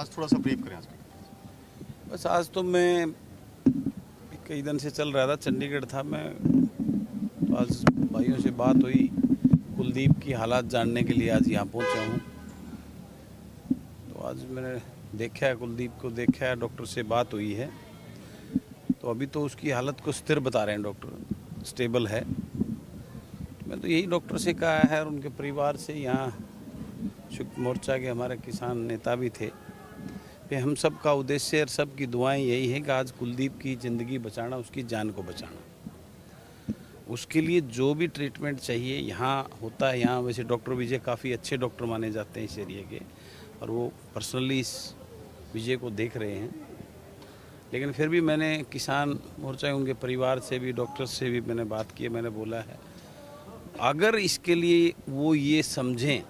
आज थोड़ा सा ब्रीफ करें आज का। बस आज तो मैं कई दिन से चल रहा था, चंडीगढ़ था मैं, तो आज भाइयों से बात हुई, कुलदीप की हालात जानने के लिए आज यहाँ पहुँचा हूँ। तो आज मैंने देखा है, कुलदीप को देखा है, डॉक्टर से बात हुई है। तो अभी तो उसकी हालत को स्थिर बता रहे हैं डॉक्टर, स्टेबल है। तो मैं तो यही डॉक्टर से कहा है और उनके परिवार से, यहाँ शुक्र मोर्चा के हमारे किसान नेता भी थे, कि हम सब का उद्देश्य और सब की दुआएं यही है कि आज कुलदीप की ज़िंदगी बचाना, उसकी जान को बचाना। उसके लिए जो भी ट्रीटमेंट चाहिए यहाँ होता है। यहाँ वैसे डॉक्टर विजय काफ़ी अच्छे डॉक्टर माने जाते हैं इस एरिया के, और वो पर्सनली इस विजय को देख रहे हैं। लेकिन फिर भी मैंने किसान मोर्चा उनके परिवार से भी, डॉक्टर से भी मैंने बात की। मैंने बोला है अगर इसके लिए वो ये समझें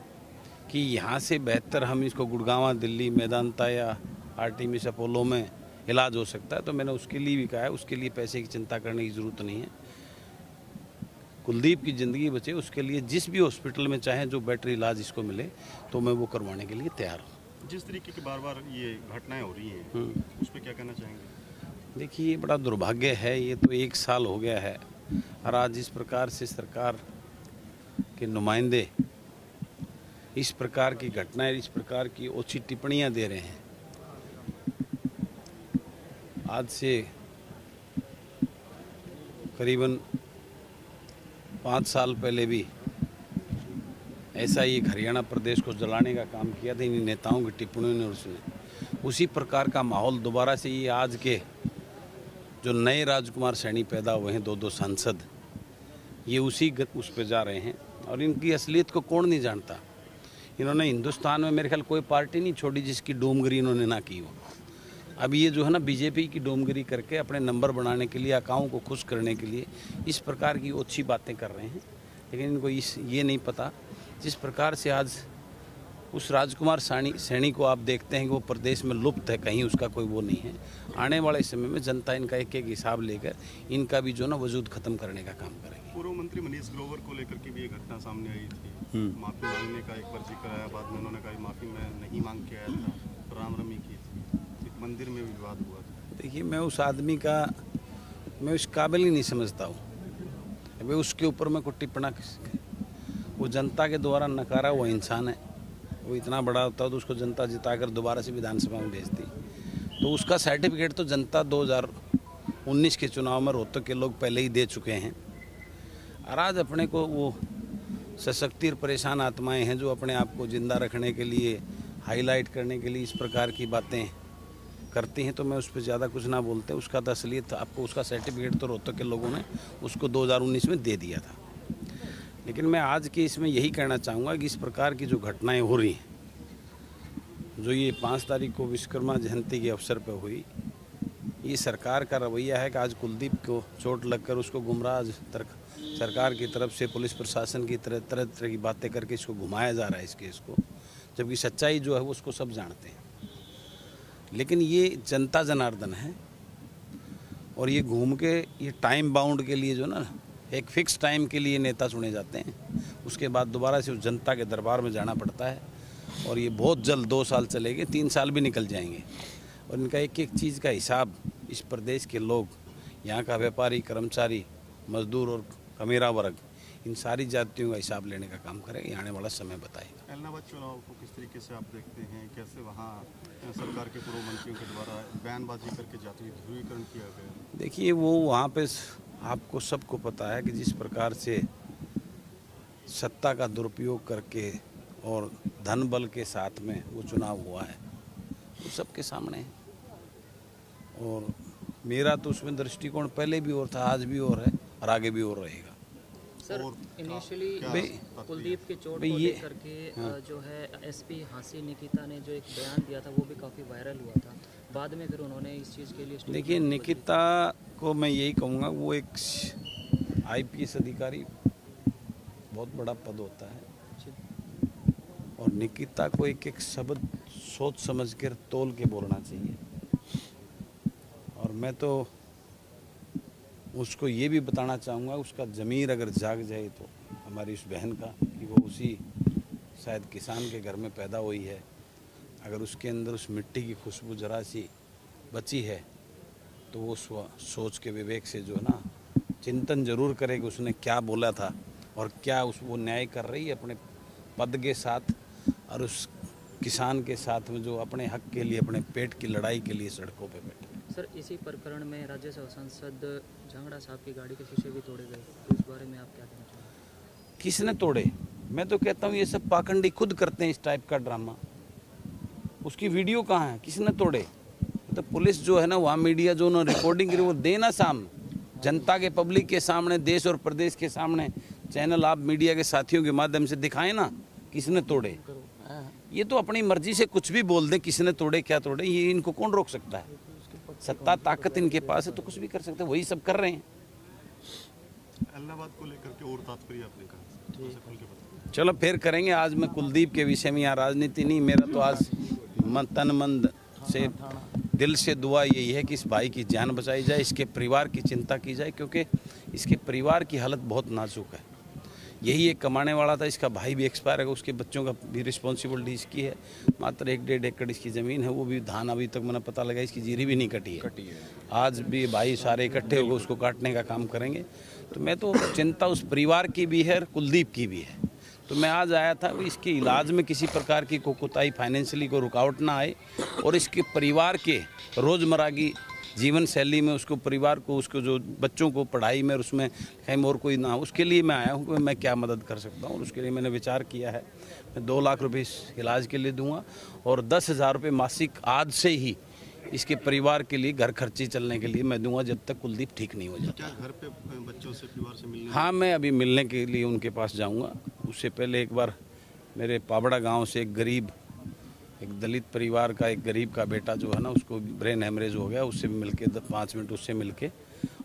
कि यहाँ से बेहतर हम इसको गुड़गांव, दिल्ली, मेदांता या आर्टिमिस अपोलो में इलाज हो सकता है, तो मैंने उसके लिए भी कहा है। उसके लिए पैसे की चिंता करने की ज़रूरत नहीं है। कुलदीप की ज़िंदगी बचे, उसके लिए जिस भी हॉस्पिटल में चाहे जो बेटर इलाज इसको मिले, तो मैं वो करवाने के लिए तैयार हूँ। जिस तरीके की बार बार ये घटनाएं हो रही हैं, उस पर क्या कहना चाहेंगे? देखिए, ये बड़ा दुर्भाग्य है। ये तो 1 साल हो गया है और आज इस प्रकार से सरकार के नुमाइंदे इस प्रकार की घटनाएं, इस प्रकार की ओछी टिप्पणियां दे रहे हैं। आज से करीबन 5 साल पहले भी ऐसा ही एक हरियाणा प्रदेश को जलाने का काम किया था इन नेताओं की टिप्पणियों ने। उसने उसी प्रकार का माहौल दोबारा से, ये आज के जो नए राजकुमार सैनी पैदा हुए हैं, 2-2 सांसद, ये उसी उस पर जा रहे हैं। और इनकी असलियत को कौन नहीं जानता। इन्होंने हिंदुस्तान में मेरे ख्याल कोई पार्टी नहीं छोड़ी जिसकी डोमगिरी इन्होंने ना की हो। अब ये जो है ना, बीजेपी की डोमगिरी करके अपने नंबर बनाने के लिए, आकाओं को खुश करने के लिए इस प्रकार की अच्छी बातें कर रहे हैं। लेकिन इनको ये नहीं पता जिस प्रकार से आज उस राजकुमार सैनी को आप देखते हैं कि वो प्रदेश में लुप्त है, कहीं उसका कोई वो नहीं है। आने वाले समय में जनता इनका एक एक हिसाब लेकर इनका भी जो ना वजूद खत्म करने का काम करेगी। पूर्व मंत्री मनीष ग्रोवर को लेकर के भी ये घटना सामने आई थी। माफ़ी मांगने का एक बार जिक्र आया, बाद में उन्होंने कहा माफ़ी मैं नहीं मांग के आया था, रामरमी की थी, एक मंदिर में विवाद हुआ था। देखिए, मैं उस आदमी का, मैं उस काबिल ही नहीं समझता हूँ। अभी उसके ऊपर मैं कोई टिप्पणा, वो जनता के द्वारा नकारा हुआ इंसान है। वो इतना बड़ा होता तो उसको जनता जिताकर दोबारा से विधानसभा में भेजती। तो उसका सर्टिफिकेट तो जनता 2019 के चुनाव में रोहतक के लोग पहले ही दे चुके हैं। और आज अपने को वो सशक्ति और परेशान आत्माएं हैं जो अपने आप को जिंदा रखने के लिए, हाईलाइट करने के लिए इस प्रकार की बातें करती हैं। तो मैं उस पर ज़्यादा कुछ ना बोलते। उसका तो असलियत आपको, उसका सर्टिफिकेट तो रोहतक के लोगों ने उसको 2019 में दे दिया था। लेकिन मैं आज के इसमें यही कहना चाहूँगा कि इस प्रकार की जो घटनाएं हो रही हैं, जो ये 5 तारीख को विश्वकर्मा जयंती के अवसर पर हुई, ये सरकार का रवैया है कि आज कुलदीप को चोट लगकर उसको गुमराह सरकार की तरफ से, पुलिस प्रशासन की तरह तरह की बातें करके इसको घुमाया जा रहा है इस केस को, जबकि सच्चाई जो है वो उसको सब जानते हैं। लेकिन ये जनता जनार्दन है और ये घूम के, ये टाइम बाउंड के लिए जो ना, एक फिक्स टाइम के लिए नेता चुने जाते हैं, उसके बाद दोबारा से उस जनता के दरबार में जाना पड़ता है। और ये बहुत जल्द 2 साल चलेंगे, 3 साल भी निकल जाएंगे। और इनका एक एक चीज़ का हिसाब इस प्रदेश के लोग, यहाँ का व्यापारी, कर्मचारी, मजदूर और कमेरा वर्ग, इन सारी जातियों का हिसाब लेने का काम करेगा। आने वाला समय बताएगा। एलनाबाद चुनाव को किस तरीके से आप देखते हैं? कैसे वहाँ सरकार के पूर्व मंत्रियों के द्वारा बयानबाजी करके जाति ध्रुवीकरण किया गया? देखिए, वो वहाँ पे आपको सबको पता है कि जिस प्रकार से सत्ता का दुरुपयोग करके और धन बल के साथ में वो चुनाव हुआ है, वो सबके सामने है। और मेरा तो उसमें दृष्टिकोण पहले भी और था, आज भी और है और आगे भी और रहेगा। सर, इनिशियली कुलदीप के चोट को लेकर के जो है एसपी हांसी निकिता ने जो एक बयान दिया था, वो भी काफ़ी वायरल हुआ था। बाद में फिर उन्होंने इस चीज़ के लिए, देखिए, निकिता को मैं यही कहूँगा, वो एक IPS अधिकारी, बहुत बड़ा पद होता है, और निकिता को एक एक शब्द सोच समझ कर तोल के बोलना चाहिए। और मैं तो उसको ये भी बताना चाहूँगा, उसका ज़मीर अगर जाग जाए तो हमारी उस बहन का, कि वो उसी शायद किसान के घर में पैदा हुई है, अगर उसके अंदर उस मिट्टी की खुशबू जरा सी बची है तो वो सोच के विवेक से जो है ना चिंतन जरूर करे कि उसने क्या बोला था और क्या वो न्याय कर रही है अपने पद के साथ और उस किसान के साथ में जो अपने हक के लिए अपने पेट की लड़ाई के लिए सड़कों पे बैठे। सर, इसी प्रकरण में राज्यसभा सांसद झांगड़ा साहब की गाड़ी के शीशे भी तोड़े गए, तो इस बारे में आप क्या कहना चाहेंगे? किसने तोड़े? मैं तो कहता हूँ ये सब पाखंडी खुद करते हैं इस टाइप का ड्रामा। उसकी वीडियो कहाँ है? किसने तोड़े? तो पुलिस जो है ना, वहाँ मीडिया जो उन्होंने रिकॉर्डिंग करी वो देना सामने, जनता के पब्लिक के सामने, देश और प्रदेश के सामने। चैनल आप मीडिया के साथियों के माध्यम से दिखाएं ना किसने तोड़े। ये तो अपनी मर्जी से कुछ भी बोल दे, किसने तोड़े क्या तोड़े, ये इनको कौन रोक सकता है? सत्ता ताकत इनके पास है तो कुछ भी कर सकते हैं, वही सब कर रहे हैं। इलाहाबाद को लेकर के और तात्पर्य आपने कहा, थोड़ा सा खुल के बताइए। चलो फिर करेंगे। आज मैं कुलदीप के विषय में यहाँ राजनीति नहीं, मेरा तो आज तन मन से दिल से दुआ यही है कि इस भाई की जान बचाई जाए, इसके परिवार की चिंता की जाए, क्योंकि इसके परिवार की हालत बहुत नाजुक है। यही एक कमाने वाला था, इसका भाई भी एक्सपायर है, उसके बच्चों का भी रिस्पॉन्सिबिलिटी इसकी है। मात्र 1-1.5 एकड़ इसकी ज़मीन है, वो भी धान अभी तक मैंने पता लगा इसकी जीरी भी नहीं कटी है। आज भी भाई सारे इकट्ठे होकर उसको काटने का काम करेंगे। तो मैं तो चिंता उस परिवार की भी है और कुलदीप की भी है। तो मैं आज आया था कि इसके इलाज में किसी प्रकार की कोताही फाइनेंशियली को रुकावट ना आए और इसके परिवार के रोज़मर्रा की जीवन शैली में उसको परिवार को, उसको जो बच्चों को पढ़ाई में और उसमें कहीं और कोई ना हो, उसके लिए मैं आया हूँ कि मैं क्या मदद कर सकता हूँ। और उसके लिए मैंने विचार किया है, मैं 2 लाख रुपए इस इलाज के लिए दूंगा और 10,000 रुपये मासिक आज से ही इसके परिवार के लिए घर खर्ची चलने के लिए मैं दूंगा, जब तक कुलदीप ठीक नहीं हो जाता। क्या घर पे बच्चों से, परिवार से मिलने? हाँ, मैं अभी मिलने के लिए उनके पास जाऊँगा। उससे पहले एक बार मेरे पाबड़ा गाँव से एक दलित परिवार का एक गरीब का बेटा जो है ना, उसको ब्रेन हेमरेज हो गया, उससे भी मिलके 5 मिनट उससे मिलके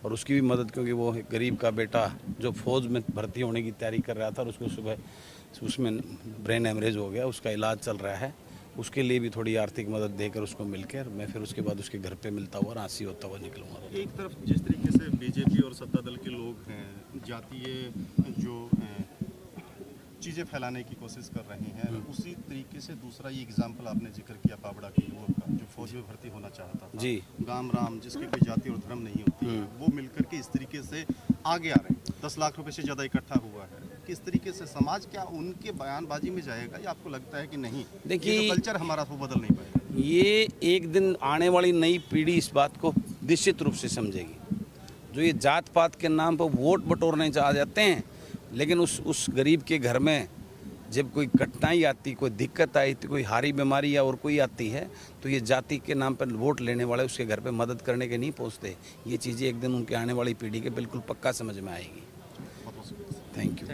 और उसकी भी मदद, क्योंकि वो एक गरीब का बेटा जो फौज में भर्ती होने की तैयारी कर रहा था और उसको सुबह उसमें ब्रेन हेमरेज हो गया, उसका इलाज चल रहा है। उसके लिए भी थोड़ी आर्थिक मदद देकर उसको मिलकर मैं फिर उसके बाद उसके घर पे मिलता हुआ रांसी होता हुआ निकलूँगा। एक तरफ जिस तरीके से बीजेपी और सत्ता दल के लोग हैं, जातीय जो चीज़ें फैलाने की कोशिश कर रहे हैं, उसी तरीके से दूसरा ये एग्जाम्पल आपने जिक्र किया पाबड़ा के युवक का जो फौज में भर्ती होना चाहता था, जी, गाम राम, जिसकी कोई जाति और धर्म नहीं होती है, वो मिलकर के इस तरीके से आगे आ रहे हैं। 10 लाख रुपए से ज़्यादा इकट्ठा हुआ है। किस तरीके से समाज क्या उनके बयानबाजी में जाएगा या आपको लगता है कि नहीं, देखिए, ये तो कल्चर हमारा वो बदल नहीं पाएगा? ये एक दिन आने वाली नई पीढ़ी इस बात को निश्चित रूप से समझेगी। जो ये जात पात के नाम पर वोट बटोरने आ जाते हैं, लेकिन उस गरीब के घर में जब कोई कठिनाई आती, कोई दिक्कत आई, कोई हारी बीमारी या और कोई आती है, तो ये जाति के नाम पर वोट लेने वाले उसके घर पे मदद करने के नहीं पहुंचते। ये चीज़ें एक दिन उनके आने वाली पीढ़ी के बिल्कुल पक्का समझ में आएगी। Thank you.